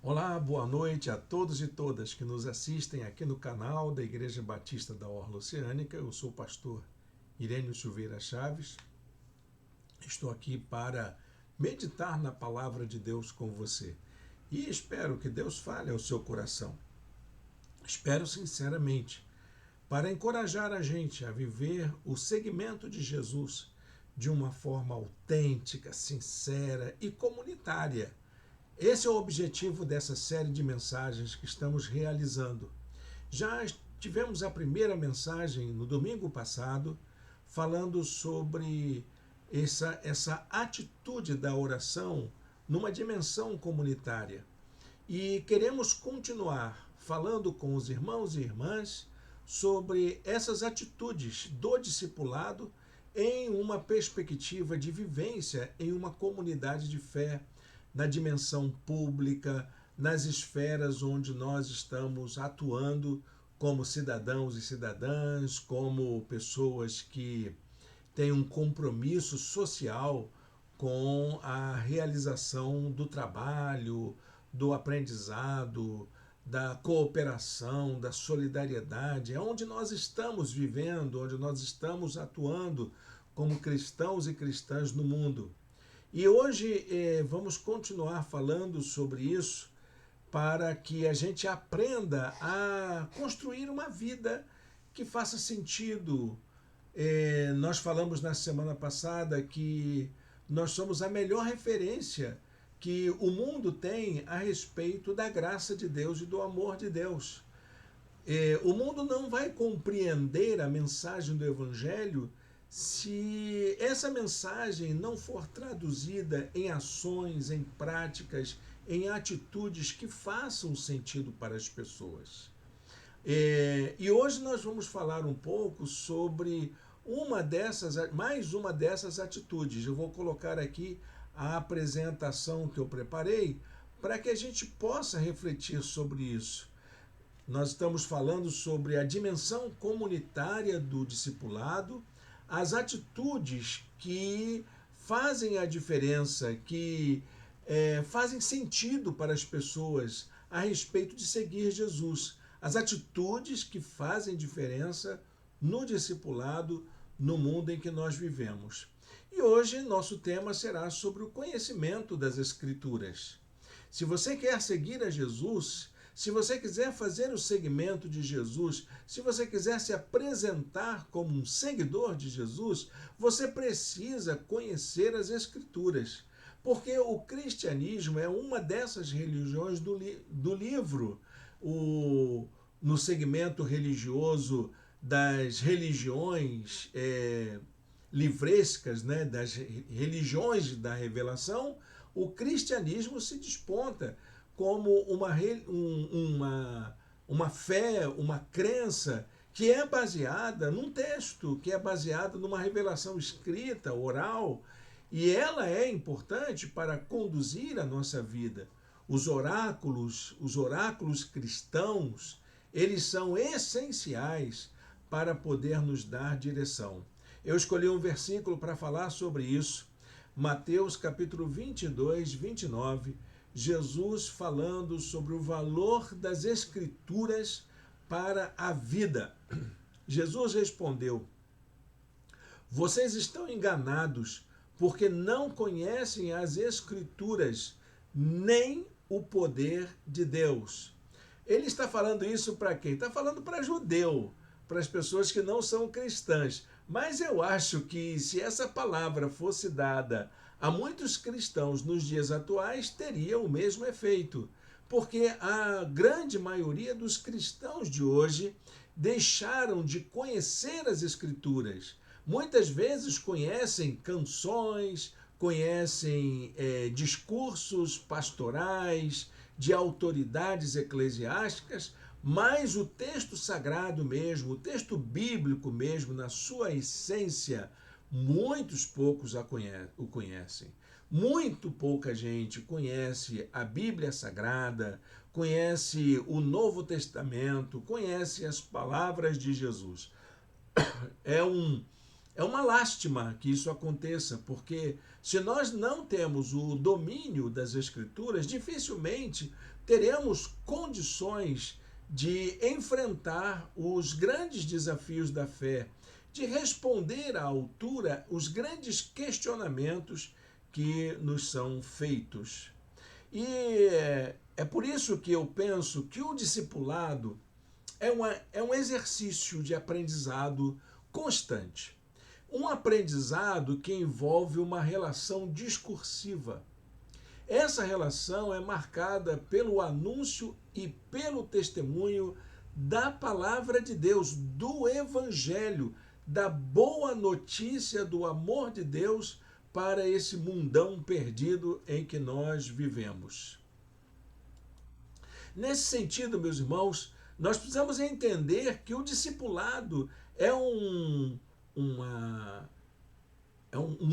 Olá, boa noite a todos e todas que nos assistem aqui no canal da Igreja Batista da Orla Oceânica. Eu sou o pastor Irênio Silveira Chaves. Estou aqui para meditar na palavra de Deus com você e espero que Deus fale ao seu coração. Espero sinceramente para encorajar a gente a viver o seguimento de Jesus de uma forma autêntica, sincera e comunitária. Esse é o objetivo dessa série de mensagens que estamos realizando. Já tivemos a primeira mensagem no domingo passado, falando sobre essa atitude da oração numa dimensão comunitária. E queremos continuar falando com os irmãos e irmãs sobre essas atitudes do discipulado em uma perspectiva de vivência em uma comunidade de fé, na dimensão pública, nas esferas onde nós estamos atuando como cidadãos e cidadãs, como pessoas que têm um compromisso social com a realização do trabalho, do aprendizado, da cooperação, da solidariedade. É onde nós estamos vivendo, onde nós estamos atuando como cristãos e cristãs no mundo. E hoje vamos continuar falando sobre isso para que a gente aprenda a construir uma vida que faça sentido. Nós falamos na semana passada que nós somos a melhor referência que o mundo tem a respeito da graça de Deus e do amor de Deus. O mundo não vai compreender a mensagem do Evangelho se essa mensagem não for traduzida em ações, em práticas, em atitudes que façam sentido para as pessoas. E hoje nós vamos falar um pouco sobre mais uma dessas atitudes. Eu vou colocar aqui a apresentação que eu preparei para que a gente possa refletir sobre isso. Nós estamos falando sobre a dimensão comunitária do discipulado, as atitudes que fazem a diferença, que fazem sentido para as pessoas a respeito de seguir Jesus. As atitudes que fazem diferença no discipulado, no mundo em que nós vivemos. E hoje nosso tema será sobre o conhecimento das Escrituras. Se você quer seguir a Jesus, se você quiser fazer o seguimento de Jesus, se você quiser se apresentar como um seguidor de Jesus, você precisa conhecer as Escrituras. Porque o cristianismo é uma dessas religiões do livro. No segmento religioso das religiões livrescas, né, das religiões da revelação, o cristianismo se desponta como uma fé, uma crença que é baseada num texto, que é baseada numa revelação escrita, oral, e ela é importante para conduzir a nossa vida. Os oráculos cristãos, eles são essenciais para poder nos dar direção. Eu escolhi um versículo para falar sobre isso, Mateus capítulo 22, 29, Jesus falando sobre o valor das Escrituras para a vida. Jesus respondeu: vocês estão enganados porque não conhecem as Escrituras nem o poder de Deus. Ele está falando isso para quem? Está falando para judeu, para as pessoas que não são cristãs. Mas eu acho que se essa palavra fosse dada a muitos cristãos nos dias atuais, teria o mesmo efeito. Porque a grande maioria dos cristãos de hoje deixaram de conhecer as Escrituras. Muitas vezes conhecem canções, conhecem discursos pastorais de autoridades eclesiásticas, mas o texto sagrado mesmo, o texto bíblico mesmo, na sua essência, muitos poucos o conhecem. Muito pouca gente conhece a Bíblia Sagrada, conhece o Novo Testamento, conhece as palavras de Jesus. É uma lástima que isso aconteça, porque se nós não temos o domínio das Escrituras, dificilmente teremos condições de enfrentar os grandes desafios da fé, de responder à altura os grandes questionamentos que nos são feitos. E é por isso que eu penso que o discipulado é um exercício de aprendizado constante. Um aprendizado que envolve uma relação discursiva. Essa relação é marcada pelo anúncio e pelo testemunho da palavra de Deus, do Evangelho, da boa notícia do amor de Deus para esse mundão perdido em que nós vivemos. Nesse sentido, meus irmãos, nós precisamos entender que o discipulado é um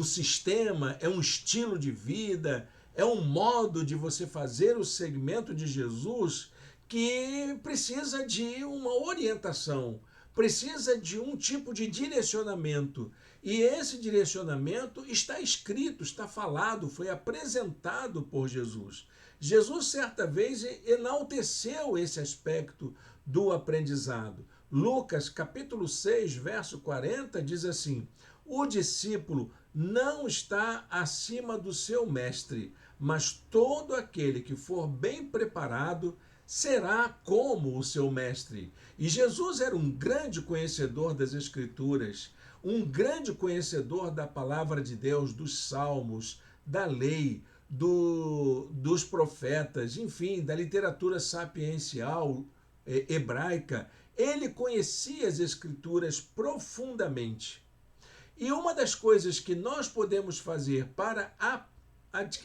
sistema, é um estilo de vida, é um modo de você fazer o segmento de Jesus que precisa de uma orientação, precisa de um tipo de direcionamento. E esse direcionamento está escrito, está falado, foi apresentado por Jesus. Jesus, certa vez, enalteceu esse aspecto do aprendizado. Lucas, capítulo 6, verso 40, diz assim: o discípulo não está acima do seu mestre, mas todo aquele que for bem preparado será como o seu mestre. E Jesus era um grande conhecedor das Escrituras, um grande conhecedor da palavra de Deus, dos salmos, da lei, dos profetas, enfim, da literatura sapiencial hebraica. Ele conhecia as Escrituras profundamente. E uma das coisas que nós podemos fazer para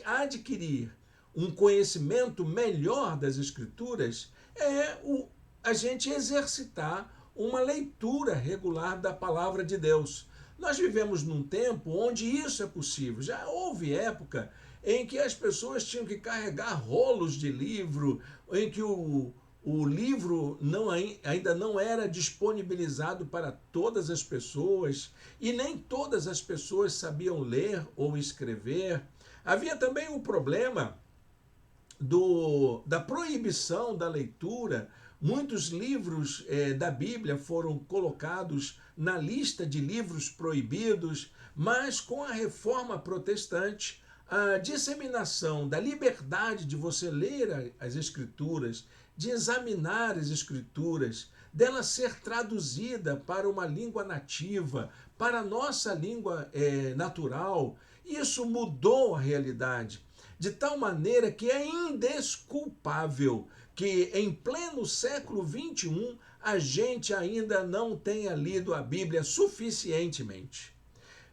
adquirir um conhecimento melhor das Escrituras é a gente exercitar uma leitura regular da palavra de Deus. Nós vivemos num tempo onde isso é possível. Já houve época em que as pessoas tinham que carregar rolos de livro, em que o livro ainda não era disponibilizado para todas as pessoas e nem todas as pessoas sabiam ler ou escrever. Havia também o problema da proibição da leitura. Muitos livros da Bíblia foram colocados na lista de livros proibidos, mas com a reforma protestante, a disseminação da liberdade de você ler as Escrituras, de examinar as Escrituras, dela ser traduzida para uma língua nativa, para a nossa língua natural, isso mudou a realidade, de tal maneira que é indesculpável que em pleno século XXI a gente ainda não tenha lido a Bíblia suficientemente.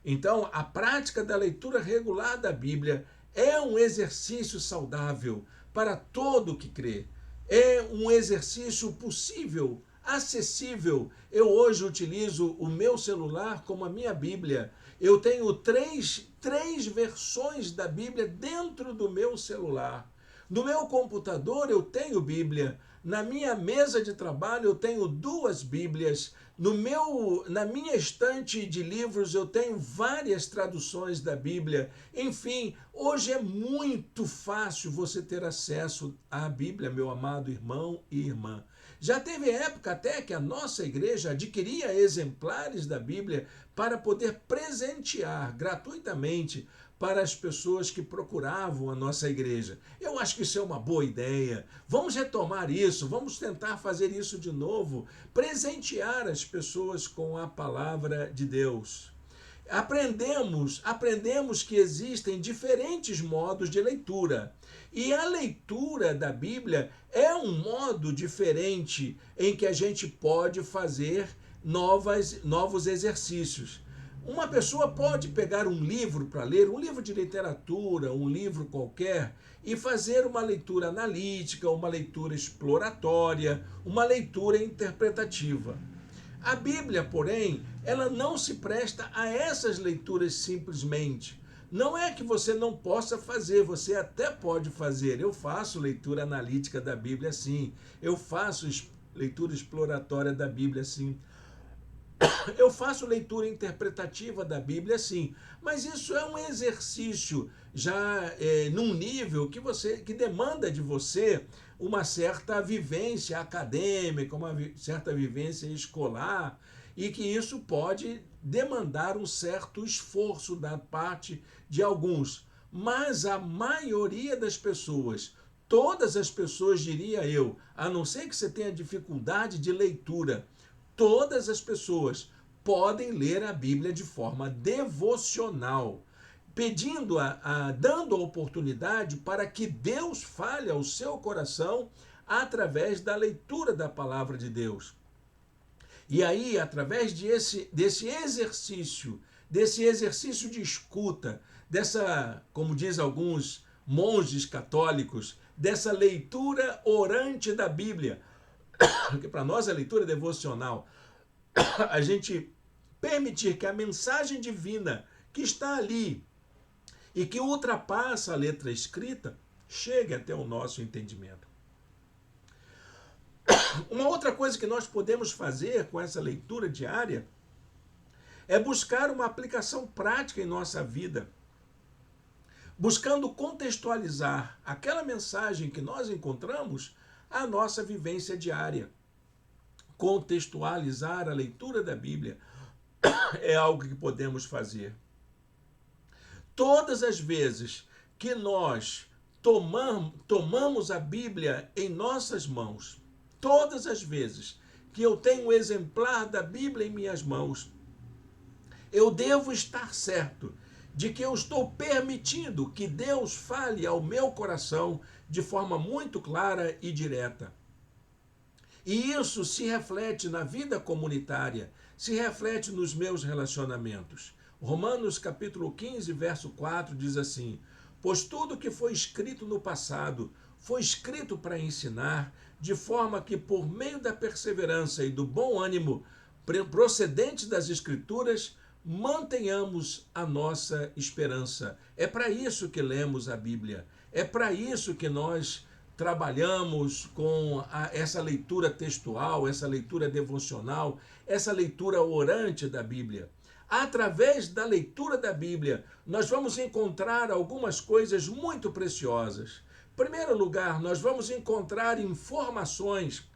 Então, a prática da leitura regular da Bíblia é um exercício saudável para todo que crê. É um exercício possível, acessível. Eu hoje utilizo o meu celular como a minha Bíblia. Eu tenho três versões da Bíblia dentro do meu celular. No meu computador eu tenho Bíblia. Na minha mesa de trabalho eu tenho 2 Bíblias. Na minha estante de livros eu tenho várias traduções da Bíblia. Enfim, hoje é muito fácil você ter acesso à Bíblia, meu amado irmão e irmã. Já teve época até que a nossa igreja adquiria exemplares da Bíblia para poder presentear gratuitamente para as pessoas que procuravam a nossa igreja. Eu acho que isso é uma boa ideia. Vamos retomar isso, vamos tentar fazer isso de novo, presentear as pessoas com a palavra de Deus. Aprendemos que existem diferentes modos de leitura. E a leitura da Bíblia é um modo diferente em que a gente pode fazer novos exercícios. Uma pessoa pode pegar um livro para ler, um livro de literatura, um livro qualquer, e fazer uma leitura analítica, uma leitura exploratória, uma leitura interpretativa. A Bíblia, porém, ela não se presta a essas leituras simplesmente. Não é que você não possa fazer, você até pode fazer. Eu faço leitura analítica da Bíblia, sim. Eu faço leitura exploratória da Bíblia, sim. Eu faço leitura interpretativa da Bíblia, sim, mas isso é um exercício já num nível que demanda de você uma certa vivência acadêmica, uma certa vivência escolar, e que isso pode demandar um certo esforço da parte de alguns. Mas a maioria das pessoas, todas as pessoas, diria eu, a não ser que você tenha dificuldade de leitura, todas as pessoas podem ler a Bíblia de forma devocional, dando a oportunidade para que Deus fale ao seu coração através da leitura da palavra de Deus. E aí, através desse exercício de escuta, como diz alguns monges católicos, dessa leitura orante da Bíblia, que para nós é leitura devocional, a gente permitir que a mensagem divina que está ali e que ultrapassa a letra escrita chegue até o nosso entendimento. Uma outra coisa que nós podemos fazer com essa leitura diária é buscar uma aplicação prática em nossa vida, buscando contextualizar aquela mensagem que nós encontramos à nossa vivência diária. Contextualizar a leitura da Bíblia é algo que podemos fazer. Todas as vezes que nós tomamos a Bíblia em nossas mãos, todas as vezes que eu tenho um exemplar da Bíblia em minhas mãos, eu devo estar certo de que eu estou permitindo que Deus fale ao meu coração de forma muito clara e direta. E isso se reflete na vida comunitária, se reflete nos meus relacionamentos. Romanos capítulo 15, verso 4 diz assim: pois tudo que foi escrito no passado foi escrito para ensinar, de forma que por meio da perseverança e do bom ânimo procedente das Escrituras, mantenhamos a nossa esperança. É para isso que lemos a Bíblia, é para isso que nós trabalhamos com essa leitura textual, essa leitura devocional, essa leitura orante da Bíblia. Através da leitura da Bíblia, nós vamos encontrar algumas coisas muito preciosas. Em primeiro lugar, nós vamos encontrar informações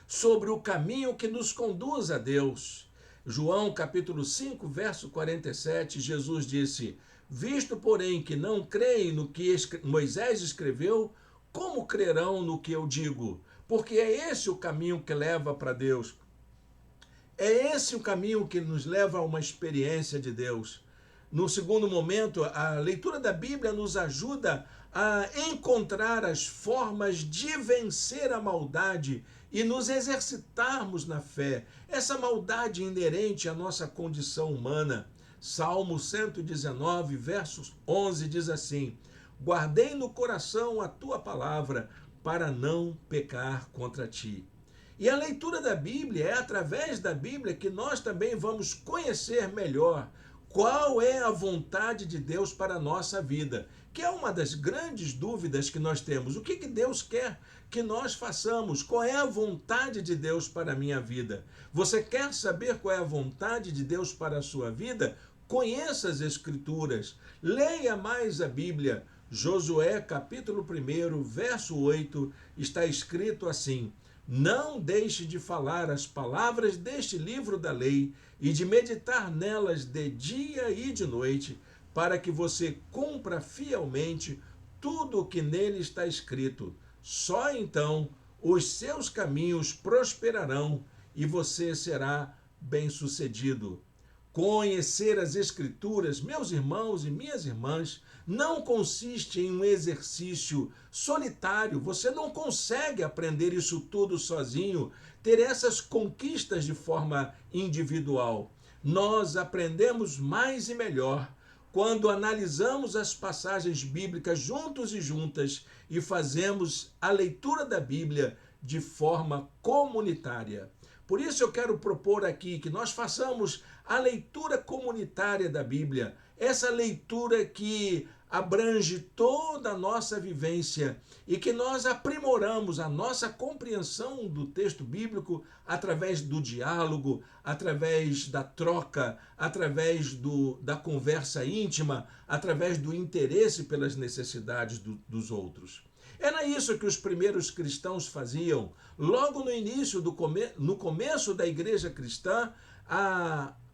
sobre o caminho que nos conduz a Deus. João capítulo 5, verso 47, Jesus disse: visto, porém, que não creem no que Moisés escreveu, como crerão no que eu digo? Porque é esse o caminho que leva para Deus. É esse o caminho que nos leva a uma experiência de Deus. No segundo momento, a leitura da Bíblia nos ajuda a encontrar as formas de vencer a maldade e nos exercitarmos na fé. Essa maldade inerente à nossa condição humana. Salmo 119, versos 11 diz assim: guardei no coração a tua palavra para não pecar contra ti. E a leitura da Bíblia é através da Bíblia que nós também vamos conhecer melhor qual é a vontade de Deus para a nossa vida, que é uma das grandes dúvidas que nós temos. O que Deus quer que nós façamos? Qual é a vontade de Deus para a minha vida? Você quer saber qual é a vontade de Deus para a sua vida? Conheça as Escrituras, leia mais a Bíblia. Josué capítulo 1, verso 8, está escrito assim: não deixe de falar as palavras deste livro da lei e de meditar nelas de dia e de noite, para que você cumpra fielmente tudo o que nele está escrito. Só então os seus caminhos prosperarão e você será bem-sucedido. Conhecer as Escrituras, meus irmãos e minhas irmãs, não consiste em um exercício solitário. Você não consegue aprender isso tudo sozinho, ter essas conquistas de forma individual. Nós aprendemos mais e melhor quando analisamos as passagens bíblicas juntos e juntas e fazemos a leitura da Bíblia de forma comunitária. Por isso eu quero propor aqui que nós façamos a leitura comunitária da Bíblia, essa leitura que abrange toda a nossa vivência e que nós aprimoramos a nossa compreensão do texto bíblico através do diálogo, através da troca, através da conversa íntima, através do interesse pelas necessidades dos outros. Era isso que os primeiros cristãos faziam. Logo no início, no começo da igreja cristã,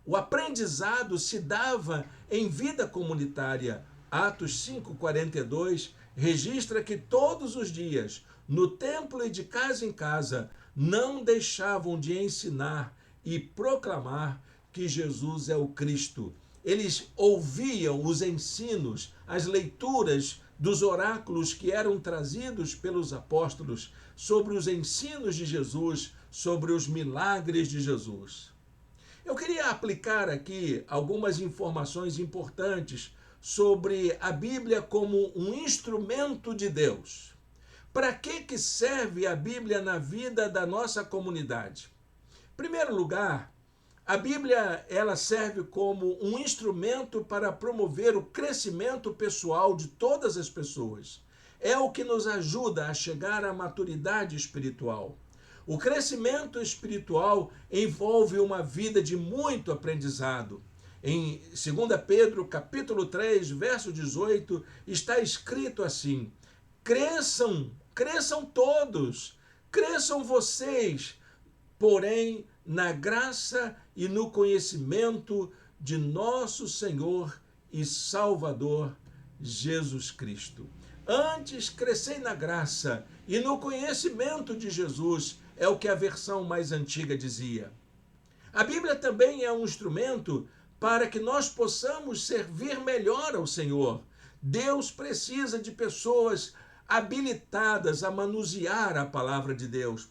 o aprendizado se dava em vida comunitária. Atos 5:42 registra que todos os dias, no templo e de casa em casa, não deixavam de ensinar e proclamar que Jesus é o Cristo. Eles ouviam os ensinos, as leituras dos oráculos que eram trazidos pelos apóstolos sobre os ensinos de Jesus, sobre os milagres de Jesus. Eu queria aplicar aqui algumas informações importantes sobre a Bíblia como um instrumento de Deus. Para que serve a Bíblia na vida da nossa comunidade? Em primeiro lugar, a Bíblia ela serve como um instrumento para promover o crescimento pessoal de todas as pessoas. É o que nos ajuda a chegar à maturidade espiritual. O crescimento espiritual envolve uma vida de muito aprendizado. Em 2 Pedro, capítulo 3, verso 18, está escrito assim: cresçam todos, cresçam vocês, porém na graça e no conhecimento de nosso Senhor e Salvador Jesus Cristo. Antes, crescei na graça e no conhecimento de Jesus, é o que a versão mais antiga dizia. A Bíblia também é um instrumento para que nós possamos servir melhor ao Senhor. Deus precisa de pessoas habilitadas a manusear a palavra de Deus.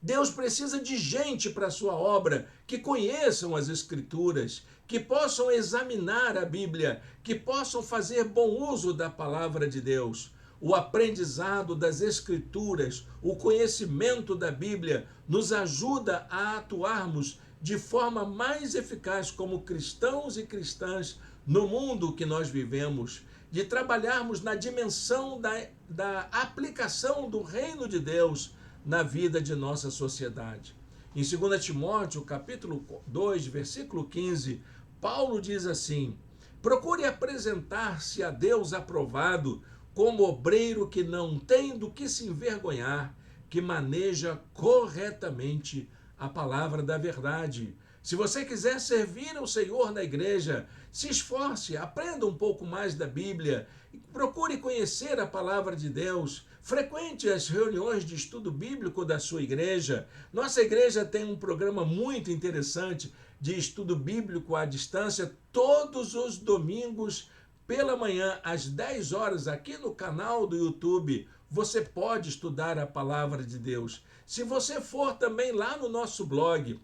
Deus precisa de gente para a sua obra, que conheçam as Escrituras, que possam examinar a Bíblia, que possam fazer bom uso da palavra de Deus. O aprendizado das Escrituras, o conhecimento da Bíblia, nos ajuda a atuarmos de forma mais eficaz como cristãos e cristãs no mundo que nós vivemos, de trabalharmos na dimensão da aplicação do reino de Deus na vida de nossa sociedade. Em 2 Timóteo, capítulo 2, versículo 15, Paulo diz assim: procure apresentar-se a Deus aprovado, como obreiro que não tem do que se envergonhar, que maneja corretamente a palavra da verdade. Se você quiser servir ao Senhor na igreja, se esforce, aprenda um pouco mais da Bíblia, procure conhecer a palavra de Deus, frequente as reuniões de estudo bíblico da sua igreja. Nossa igreja tem um programa muito interessante de estudo bíblico à distância, todos os domingos pela manhã, às 10 horas, aqui no canal do YouTube. Você pode estudar a palavra de Deus. Se você for também lá no nosso blog,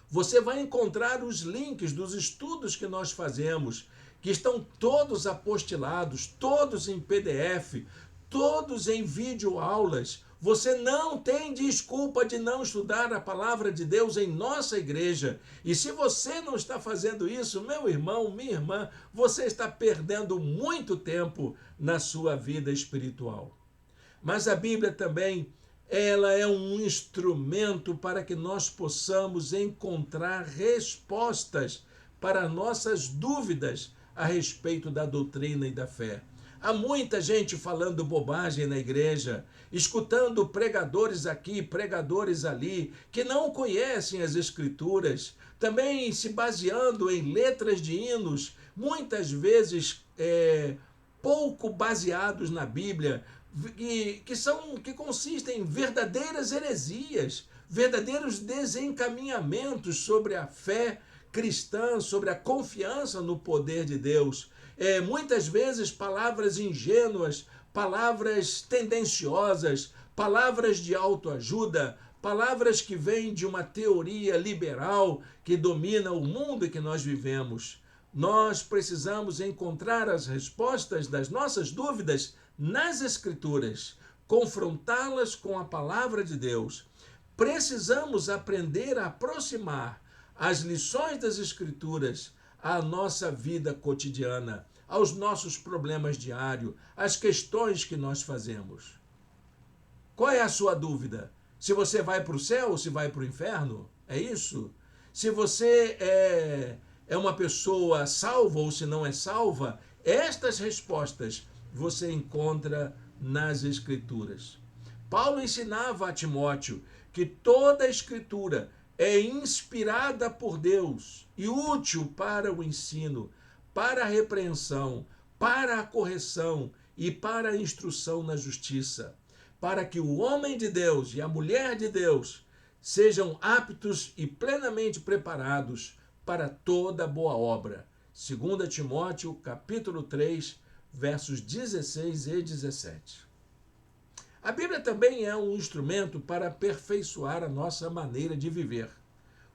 você vai encontrar os links dos estudos que nós fazemos, que estão todos apostilados, todos em PDF, todos em videoaulas. Você não tem desculpa de não estudar a palavra de Deus em nossa igreja. E se você não está fazendo isso, meu irmão, minha irmã, você está perdendo muito tempo na sua vida espiritual. Mas a Bíblia também, ela é um instrumento para que nós possamos encontrar respostas para nossas dúvidas a respeito da doutrina e da fé. Há muita gente falando bobagem na igreja, escutando pregadores aqui, pregadores ali, que não conhecem as Escrituras, também se baseando em letras de hinos, muitas vezes pouco baseados na Bíblia, que consistem em verdadeiras heresias, verdadeiros desencaminhamentos sobre a fé cristã, sobre a confiança no poder de Deus. Muitas vezes palavras ingênuas, palavras tendenciosas, palavras de autoajuda, palavras que vêm de uma teoria liberal que domina o mundo em que nós vivemos. Nós precisamos encontrar as respostas das nossas dúvidas nas Escrituras, confrontá-las com a palavra de Deus. Precisamos aprender a aproximar as lições das Escrituras à nossa vida cotidiana, aos nossos problemas diários, às questões que nós fazemos. Qual é a sua dúvida? Se você vai para o céu ou se vai para o inferno? É isso? Se você é uma pessoa salva ou se não é salva? Estas respostas você encontra nas Escrituras. Paulo ensinava a Timóteo que toda a Escritura é inspirada por Deus e útil para o ensino, para a repreensão, para a correção e para a instrução na justiça, para que o homem de Deus e a mulher de Deus sejam aptos e plenamente preparados para toda boa obra. 2 Timóteo, capítulo 3, versos 16 e 17. A Bíblia também é um instrumento para aperfeiçoar a nossa maneira de viver,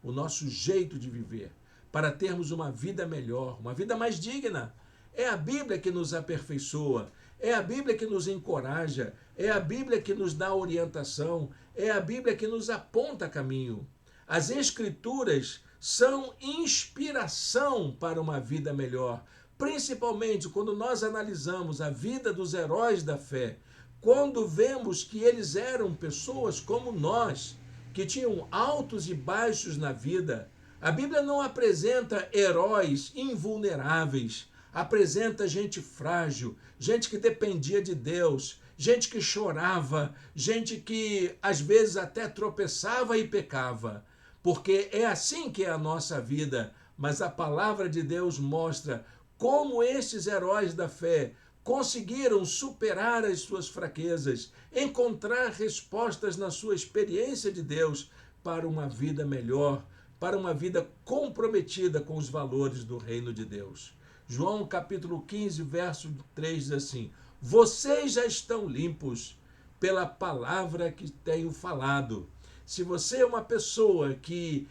o nosso jeito de viver, para termos uma vida melhor, uma vida mais digna. É a Bíblia que nos aperfeiçoa, é a Bíblia que nos encoraja, é a Bíblia que nos dá orientação, é a Bíblia que nos aponta caminho. As Escrituras são inspiração para uma vida melhor, principalmente quando nós analisamos a vida dos heróis da fé, quando vemos que eles eram pessoas como nós, que tinham altos e baixos na vida. A Bíblia não apresenta heróis invulneráveis, apresenta gente frágil, gente que dependia de Deus, gente que chorava, gente que às vezes até tropeçava e pecava, porque é assim que é a nossa vida. Mas a palavra de Deus mostra como esses heróis da fé conseguiram superar as suas fraquezas, encontrar respostas na sua experiência de Deus para uma vida melhor, para uma vida comprometida com os valores do reino de Deus. João capítulo 15, verso 3 diz assim: vocês já estão limpos pela palavra que tenho falado. Se você é uma pessoa que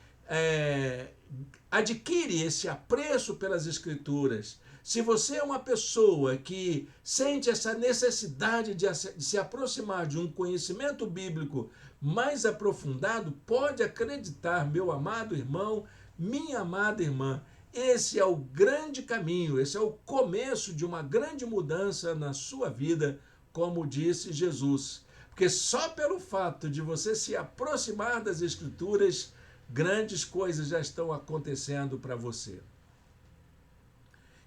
adquire esse apreço pelas Escrituras, se você é uma pessoa que sente essa necessidade de se aproximar de um conhecimento bíblico mais aprofundado, pode acreditar, meu amado irmão, minha amada irmã, esse é o grande caminho, esse é o começo de uma grande mudança na sua vida, como disse Jesus. Porque só pelo fato de você se aproximar das Escrituras, grandes coisas já estão acontecendo para você.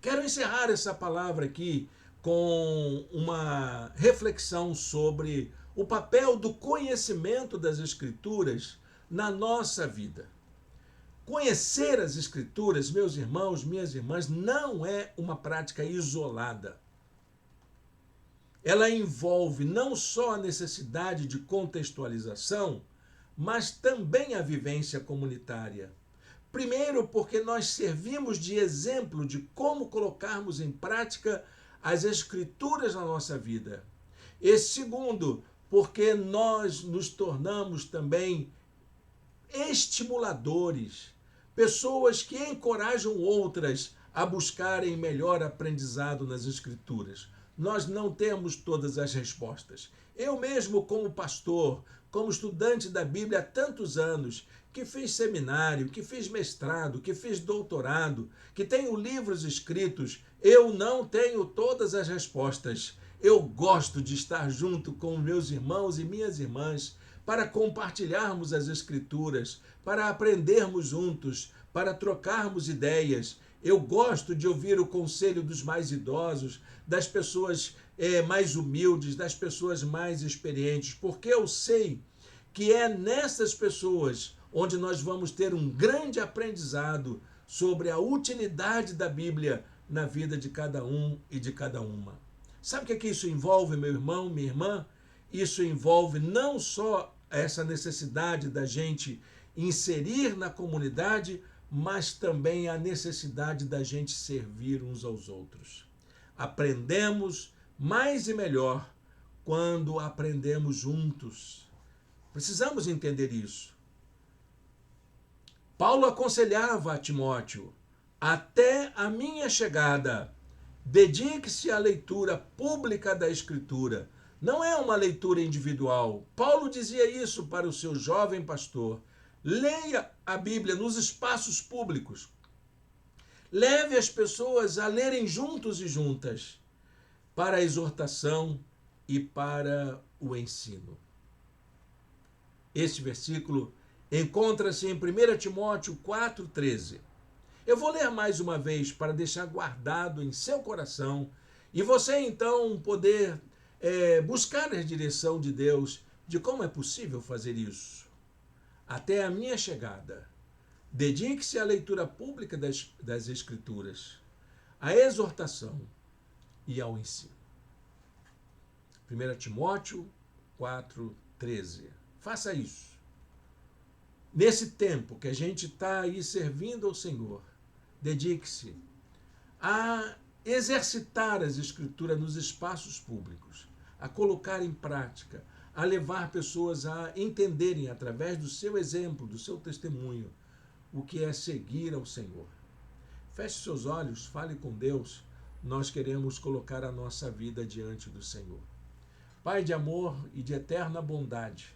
Quero encerrar essa palavra aqui com uma reflexão sobre o papel do conhecimento das Escrituras na nossa vida. Conhecer as Escrituras, meus irmãos, minhas irmãs, não é uma prática isolada. Ela envolve não só a necessidade de contextualização, mas também a vivência comunitária. Primeiro, porque nós servimos de exemplo de como colocarmos em prática as Escrituras na nossa vida. E segundo, porque nós nos tornamos também estimuladores, pessoas que encorajam outras a buscarem melhor aprendizado nas Escrituras. Nós não temos todas as respostas. Eu mesmo, como pastor, como estudante da Bíblia há tantos anos, que fiz seminário, que fiz mestrado, que fiz doutorado, que tenho livros escritos, eu não tenho todas as respostas. Eu gosto de estar junto com meus irmãos e minhas irmãs para compartilharmos as Escrituras, para aprendermos juntos, para trocarmos ideias. Eu gosto de ouvir o conselho dos mais idosos, das pessoas mais humildes, das pessoas mais experientes, porque eu sei que é nessas pessoas onde nós vamos ter um grande aprendizado sobre a utilidade da Bíblia na vida de cada um e de cada uma. Sabe o que isso envolve, meu irmão, minha irmã? Isso envolve não só essa necessidade da gente inserir na comunidade, mas também a necessidade da gente servir uns aos outros. Aprendemos mais e melhor quando aprendemos juntos. Precisamos entender isso. Paulo aconselhava a Timóteo: até a minha chegada, dedique-se à leitura pública da Escritura. Não é uma leitura individual. Paulo dizia isso para o seu jovem pastor. Leia a Bíblia nos espaços públicos. Leve as pessoas a lerem juntos e juntas, para a exortação e para o ensino. Este versículo encontra-se em 1 Timóteo 4,13. Eu vou ler mais uma vez para deixar guardado em seu coração e você então poder buscar a direção de Deus de como é possível fazer isso. Até a minha chegada, dedique-se à leitura pública das Escrituras, à exortação e ao ensino. 1 Timóteo 4,13. Faça isso. Nesse tempo que a gente está aí servindo ao Senhor, dedique-se a exercitar as Escrituras nos espaços públicos, a colocar em prática, a levar pessoas a entenderem, através do seu exemplo, do seu testemunho, o que é seguir ao Senhor. Feche seus olhos, fale com Deus. Nós queremos colocar a nossa vida diante do Senhor. Pai de amor e de eterna bondade,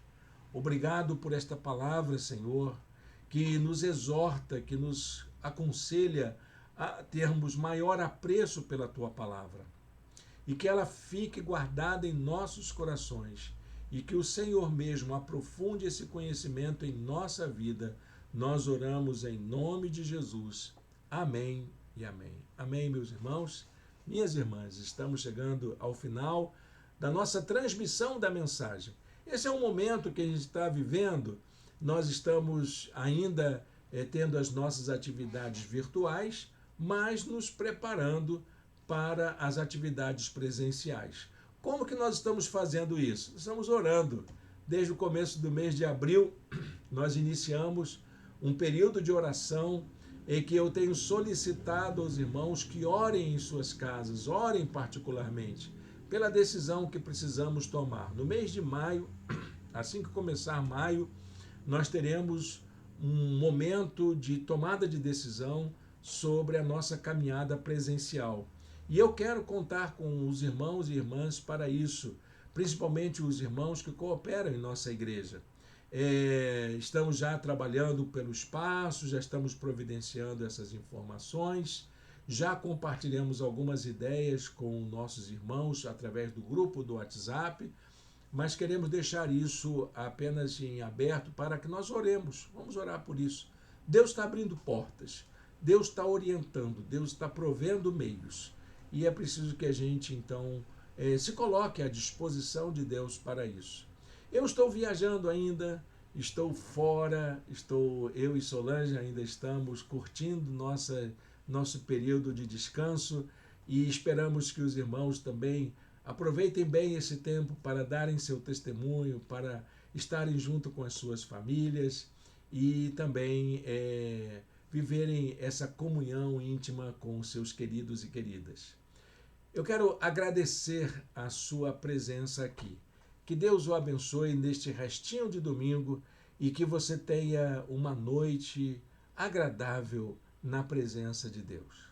obrigado por esta palavra, Senhor, que nos exorta, que nos aconselha a termos maior apreço pela Tua palavra. E que ela fique guardada em nossos corações e que o Senhor mesmo aprofunde esse conhecimento em nossa vida. Nós oramos em nome de Jesus. Amém e amém. Amém, meus irmãos, minhas irmãs. Estamos chegando ao final da nossa transmissão da mensagem. Esse é um momento que a gente está vivendo. Nós estamos ainda tendo as nossas atividades virtuais, mas nos preparando para as atividades presenciais. Como que nós estamos fazendo isso? Estamos orando. Desde o começo do mês de abril, nós iniciamos um período de oração em que eu tenho solicitado aos irmãos que orem em suas casas, orem particularmente, pela decisão que precisamos tomar. No mês de maio, assim que começar maio, nós teremos um momento de tomada de decisão sobre a nossa caminhada presencial. E eu quero contar com os irmãos e irmãs para isso, principalmente os irmãos que cooperam em nossa igreja. Estamos já trabalhando pelo espaço, já estamos providenciando essas informações, já compartilhamos algumas ideias com nossos irmãos através do grupo do WhatsApp, mas queremos deixar isso apenas em aberto para que nós oremos. Vamos orar por isso. Deus está abrindo portas, Deus está orientando, Deus está provendo meios. E é preciso que a gente, então, se coloque à disposição de Deus para isso. Eu estou viajando ainda, estou fora, eu e Solange ainda estamos curtindo nosso período de descanso e esperamos que os irmãos também aproveitem bem esse tempo para darem seu testemunho, para estarem junto com as suas famílias e também viverem essa comunhão íntima com os seus queridos e queridas. Eu quero agradecer a sua presença aqui. Que Deus o abençoe neste restinho de domingo e que você tenha uma noite agradável na presença de Deus.